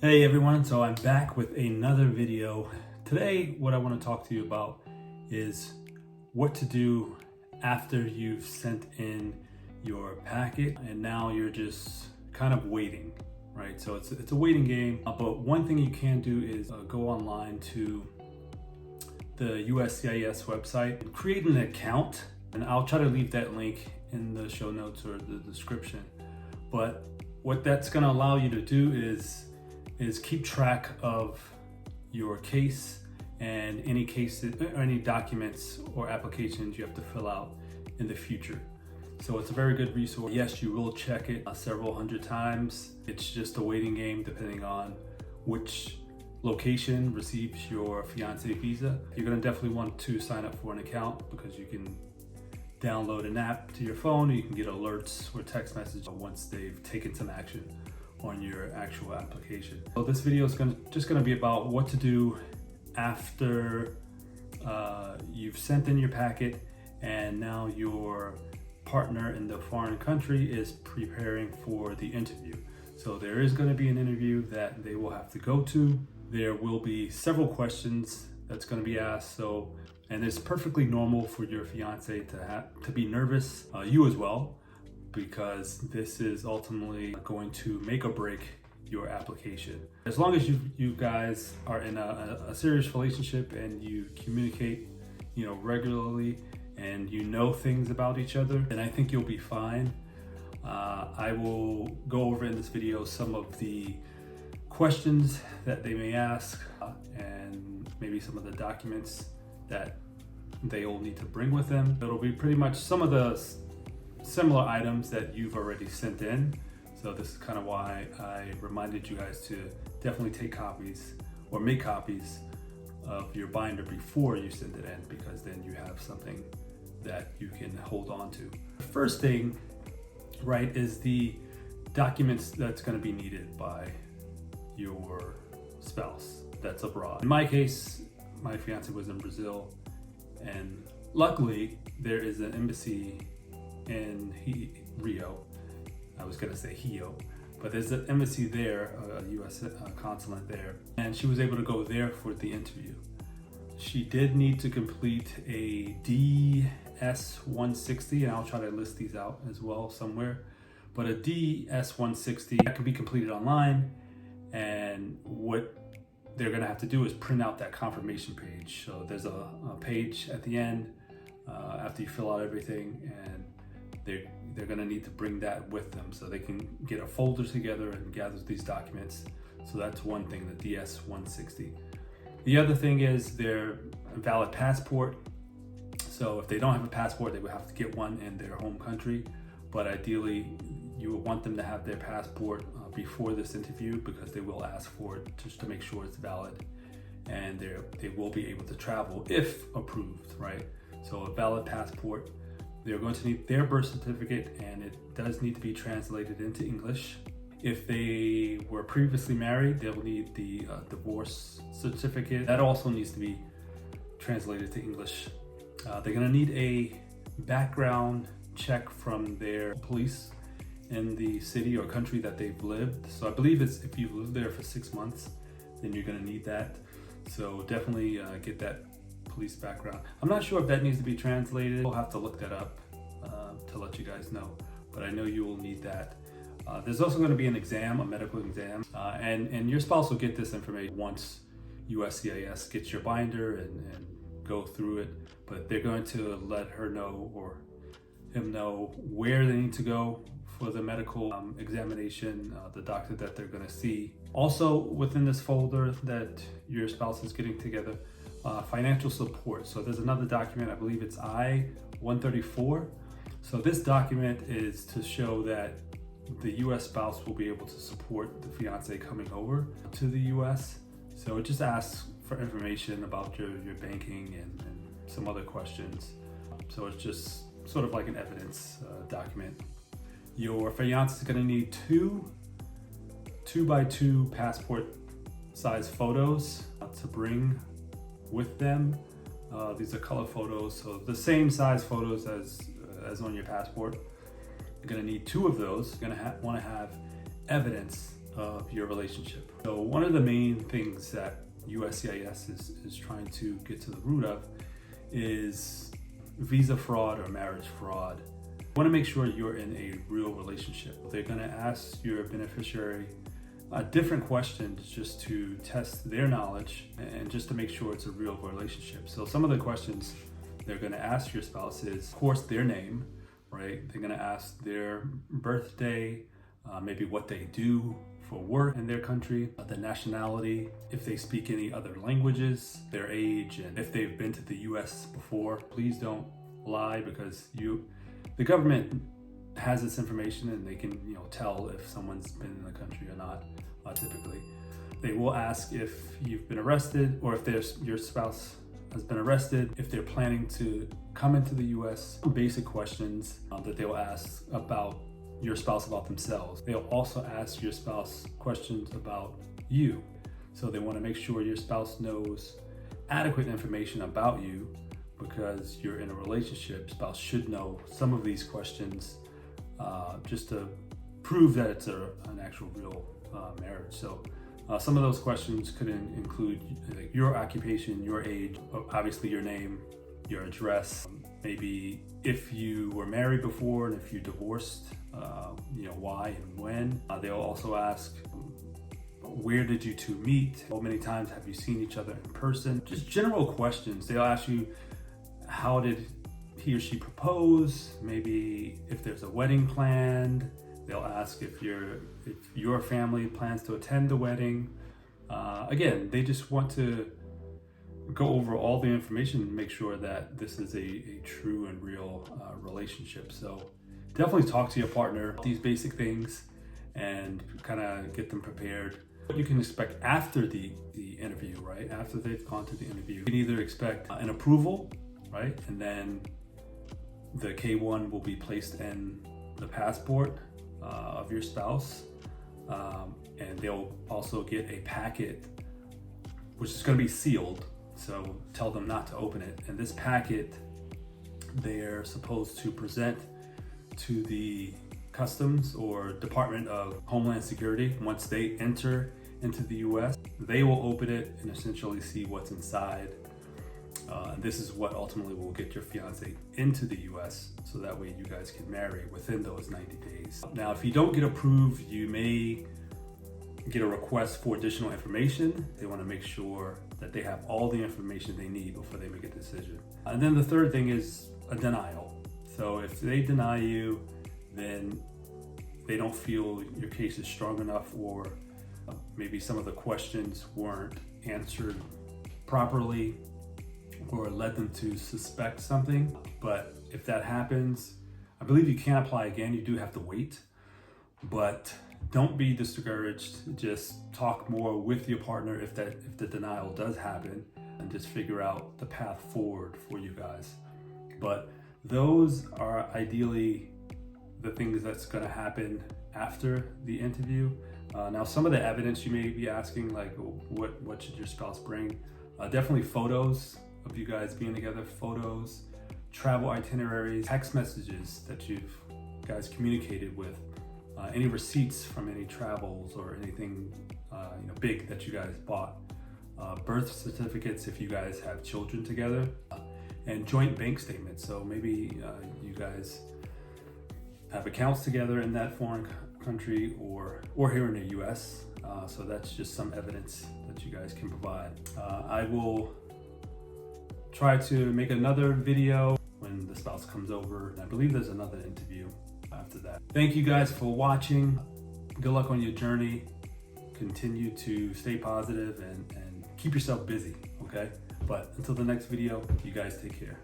Hey everyone, so I'm back with another video. Today, what I want to talk to you about is what to do after you've sent in your packet and now you're just kind of waiting, right? So it's a waiting game, but one thing you can do is go online to the USCIS website, create an account, and I'll try to leave that link in the show notes or the description. But what that's going to allow you to do is keep track of your case and any cases or any documents or applications you have to fill out in the future. So it's a very good resource. Yes, you will check it several hundred times. It's just a waiting game depending on which location receives your fiance visa. You're going to definitely want to sign up for an account because you can download an app to your phone. You can get alerts or text messages once they've taken some action on your actual application. So this video is just going to be about what to do after you've sent in your packet and now your partner in the foreign country is preparing for the interview. So there is going to be an interview that they will have to go to. There will be several questions that's going to be asked. And it's perfectly normal for your fiance to be nervous, you as well, because this is ultimately going to make or break your application. As long as you guys are in a serious relationship and you communicate, regularly, and you know things about each other, then I think you'll be fine. I will go over in this video some of the questions that they may ask and maybe some of the documents that they all need to bring with them. It'll be pretty much some of the similar items that you've already sent in. So this is kind of why I reminded you guys to definitely take copies or make copies of your binder before you send it in, because then you have something that you can hold on to. The first thing, right, is the documents that's going to be needed by your spouse that's abroad. In my case, my fiance was in Brazil, and luckily there is an embassy in Rio. I was gonna say Rio, but there's an embassy there, a US consulate there, and she was able to go there for the interview. She did need to complete a DS-160, and I'll try to list these out as well somewhere, but a DS-160 that can be completed online, and what they're gonna have to do is print out that confirmation page. So there's a page at the end after you fill out everything, and they're gonna need to bring that with them so they can get a folder together and gather these documents. So that's one thing, the DS-160. The other thing is their valid passport. So if they don't have a passport, they would have to get one in their home country. But ideally, you would want them to have their passport before this interview, because they will ask for it just to make sure it's valid, and they will be able to travel if approved, right? So a valid passport. They're going to need their birth certificate, and it does need to be translated into English. If they were previously married, they'll need the divorce certificate. That also needs to be translated to English. They're going to need a background check from their police in the city or country that they've lived. So I believe it's if you've lived there for 6 months, then you're going to need that. So definitely get that police background. I'm not sure if that needs to be translated. We'll have to look that up to let you guys know, but I know you will need that. There's also going to be an exam, a medical exam, and your spouse will get this information once USCIS gets your binder and go through it, but they're going to let her know or him know where they need to go for the medical examination, the doctor that they're going to see. Also within this folder that your spouse is getting together, financial support. So there's another document, I believe it's I-134. So this document is to show that the US spouse will be able to support the fiance coming over to the US. So it just asks for information about your banking and some other questions. So it's just sort of like an evidence document. Your fiance is going to need two 2x2 passport size photos to bring with them. These are color photos, so the same size photos as on your passport. You're going to need 2 of those. You're going to want to have evidence of your relationship. So one of the main things that USCIS is trying to get to the root of is visa fraud or marriage fraud. You want to make sure you're in a real relationship. They're going to ask your beneficiary different questions just to test their knowledge and just to make sure it's a real relationship. So some of the questions they're going to ask your spouse is, of course, their name, right? They're going to ask their birthday, maybe what they do for work in their country, the nationality, if they speak any other languages, their age, and if they've been to the US before. Please don't lie, because the government has this information and they can tell if someone's been in the country or not. Typically they will ask if you've been arrested, or if your spouse has been arrested, if they're planning to come into the US. Basic questions that they'll ask about your spouse, about themselves. They'll also ask your spouse questions about you. So they want to make sure your spouse knows adequate information about you, because you're in a relationship. Spouse should know some of these questions just to prove that it's an actual real marriage. So some of those questions could include your occupation, your age, obviously your name, your address, maybe if you were married before and if you divorced, why and when. They'll also ask, where did you two meet? How many times have you seen each other in person? Just general questions. They'll ask you, how did he or she propose? Maybe if there's a wedding planned. They'll ask if your family plans to attend the wedding. Again, they just want to go over all the information and make sure that this is a true and real relationship. So definitely talk to your partner these basic things and kind of get them prepared. What you can expect after the interview, right? After they've gone to the interview, you can either expect an approval, right? And then the K-1 will be placed in the passport of your spouse, and they'll also get a packet which is going to be sealed, so tell them not to open it. And this packet they're supposed to present to the Customs or Department of Homeland Security. Once they enter into the US, they will open it and essentially see what's inside. This is what ultimately will get your fiance into the US, so that way you guys can marry within those 90 days. Now, if you don't get approved, you may get a request for additional information. They want to make sure that they have all the information they need before they make a decision. And then the third thing is a denial. So if they deny you, then they don't feel your case is strong enough, or maybe some of the questions weren't answered properly, or led them to suspect something. But if that happens, I believe you can apply again. You do have to wait, but don't be discouraged. Just talk more with your partner if the denial does happen, and just figure out the path forward for you guys. But those are ideally the things that's going to happen after the interview. Now, some of the evidence you may be asking, like what should your spouse bring? Definitely photos of you guys being together, photos, travel itineraries, text messages that you guys communicated with, any receipts from any travels or anything big that you guys bought, birth certificates if you guys have children together, and joint bank statements. So maybe you guys have accounts together in that foreign country or here in the US. So that's just some evidence that you guys can provide. I will try to make another video when the spouse comes over, and I believe there's another interview after that. Thank you guys for watching. Good luck on your journey. Continue to stay positive and keep yourself busy, okay? But until the next video, you guys take care.